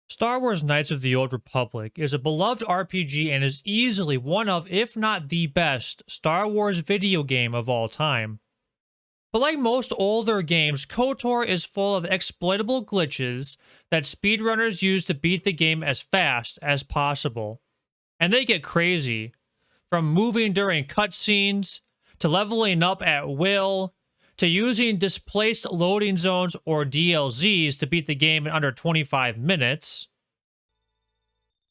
Star Wars Knights of the Old Republic is a beloved RPG and is easily one of, if not the best, Star Wars video game of all time. But like most older games, KOTOR is full of exploitable glitches that speedrunners use to beat the game as fast as possible. And they get crazy. From moving during cutscenes, to leveling up at will, to using displaced loading zones or DLZs to beat the game in under 25 minutes.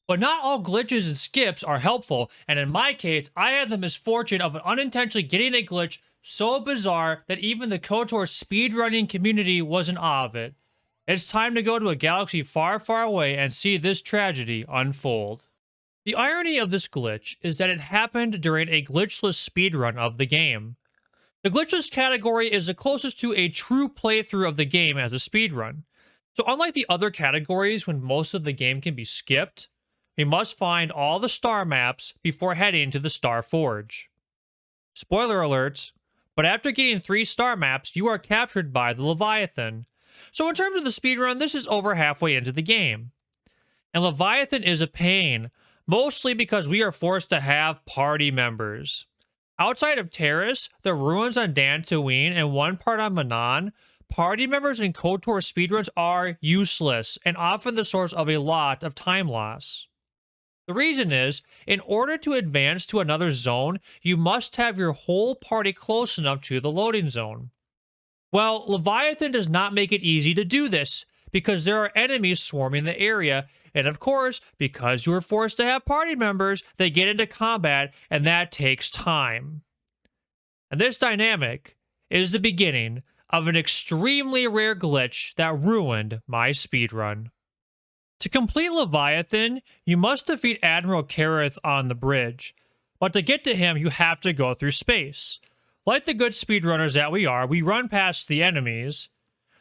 But not all glitches and skips are helpful, and in my case, I had the misfortune of unintentionally getting a glitch so bizarre that even the KOTOR speedrunning community was in awe of it. It's time to go to a galaxy far, far away and see this tragedy unfold. The irony of this glitch is that it happened during a glitchless speedrun of the game. The glitchless category is the closest to a true playthrough of the game as a speedrun. So unlike the other categories when most of the game can be skipped, we must find all the star maps before heading to the Star Forge. Spoiler alert, but after getting 3 star maps, you are captured by the Leviathan. So in terms of the speedrun, this is over halfway into the game. And Leviathan is a pain, mostly because we are forced to have party members. Outside of Terrace, the ruins on Dantooine, and one part on Manan, party members in KOTOR speedruns are useless and often the source of a lot of time loss. The reason is, in order to advance to another zone, you must have your whole party close enough to the loading zone. Well, Leviathan does not make it easy to do this, because there are enemies swarming the area, and of course, because you are forced to have party members, they get into combat, and that takes time. And this dynamic is the beginning of an extremely rare glitch that ruined my speedrun. To complete Leviathan, you must defeat Admiral Kareth on the bridge, but to get to him, you have to go through space. Like the good speedrunners that we are, we run past the enemies.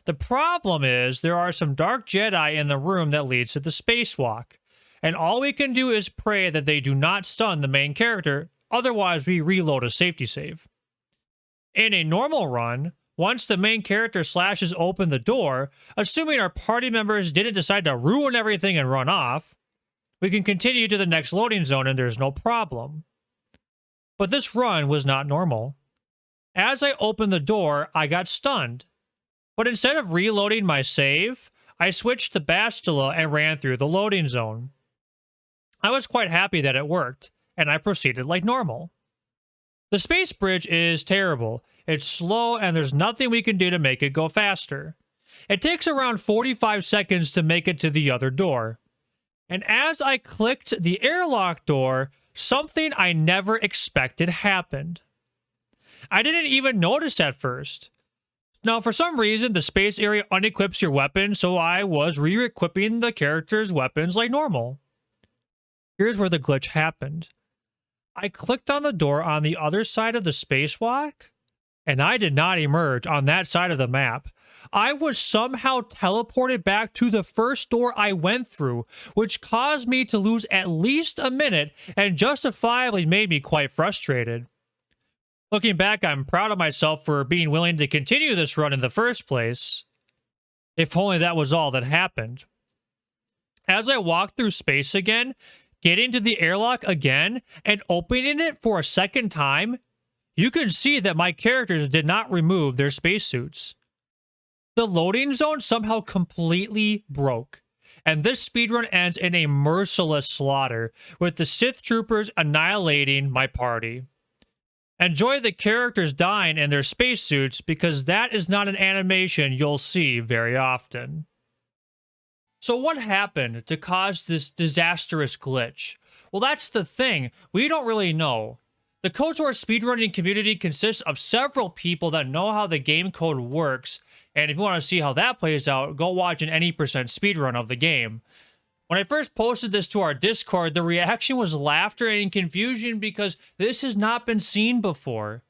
The problem is, there are some dark Jedi in the room that leads to the spacewalk, and all we can do is pray that they do not stun the main character, otherwise we reload a safety save. In a normal run, once the main character slashes open the door, assuming our party members didn't decide to ruin everything and run off, we can continue to the next loading zone and there's no problem. But this run was not normal. As I opened the door, I got stunned. But instead of reloading my save, I switched to Bastila and ran through the loading zone. I was quite happy that it worked, and I proceeded like normal. The space bridge is terrible. It's slow and there's nothing we can do to make it go faster. It takes around 45 seconds to make it to the other door. And as I clicked the airlock door, something I never expected happened. I didn't even notice at first. Now, for some reason, the space area unequips your weapon, so I was re-equipping the character's weapons like normal. Here's where the glitch happened. I clicked on the door on the other side of the spacewalk, and I did not emerge on that side of the map. I was somehow teleported back to the first door I went through, which caused me to lose at least a minute and justifiably made me quite frustrated. Looking back, I'm proud of myself for being willing to continue this run in the first place. If only that was all that happened. As I walked through space again, getting to the airlock again, and opening it for a second time, you can see that my characters did not remove their spacesuits. The loading zone somehow completely broke, and this speedrun ends in a merciless slaughter, with the Sith troopers annihilating my party. Enjoy the characters dying in their spacesuits, because that is not an animation you'll see very often. So what happened to cause this disastrous glitch? Well, that's the thing. We don't really know. The KOTOR speedrunning community consists of several people that know how the game code works, and if you want to see how that plays out, go watch an any% speedrun of the game. When I first posted this to our Discord, the reaction was laughter and confusion because this has not been seen before.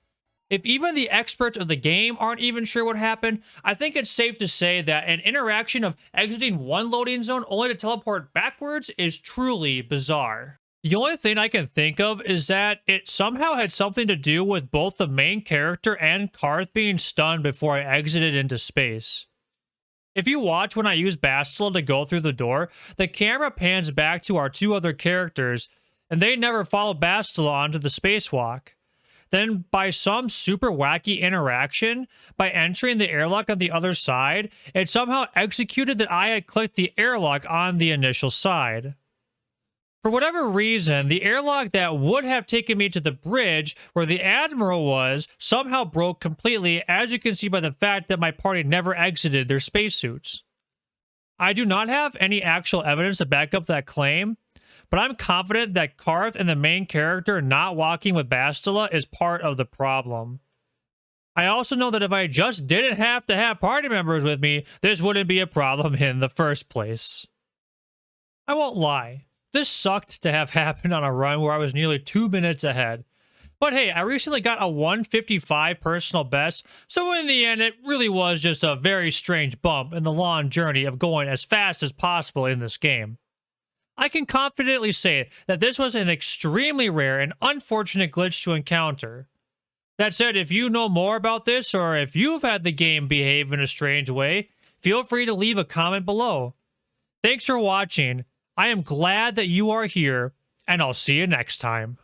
If even the experts of the game aren't even sure what happened, I think it's safe to say that an interaction of exiting one loading zone only to teleport backwards is truly bizarre. The only thing I can think of is that it somehow had something to do with both the main character and Karth being stunned before I exited into space. If you watch when I use Bastila to go through the door, the camera pans back to our two other characters, and they never follow Bastila onto the spacewalk. Then, by some super wacky interaction, by entering the airlock on the other side, it somehow executed that I had clicked the airlock on the initial side. For whatever reason, the airlock that would have taken me to the bridge where the Admiral was somehow broke completely, as you can see by the fact that my party never exited their spacesuits. I do not have any actual evidence to back up that claim, but I'm confident that Karth and the main character not walking with Bastila is part of the problem. I also know that if I just didn't have to have party members with me, this wouldn't be a problem in the first place. I won't lie. This sucked to have happened on a run where I was nearly 2 minutes ahead. But hey, I recently got a 155 personal best, so in the end it really was just a very strange bump in the long journey of going as fast as possible in this game. I can confidently say that this was an extremely rare and unfortunate glitch to encounter. That said, if you know more about this, or if you've had the game behave in a strange way, feel free to leave a comment below. Thanks for watching. I am glad that you are here, and I'll see you next time.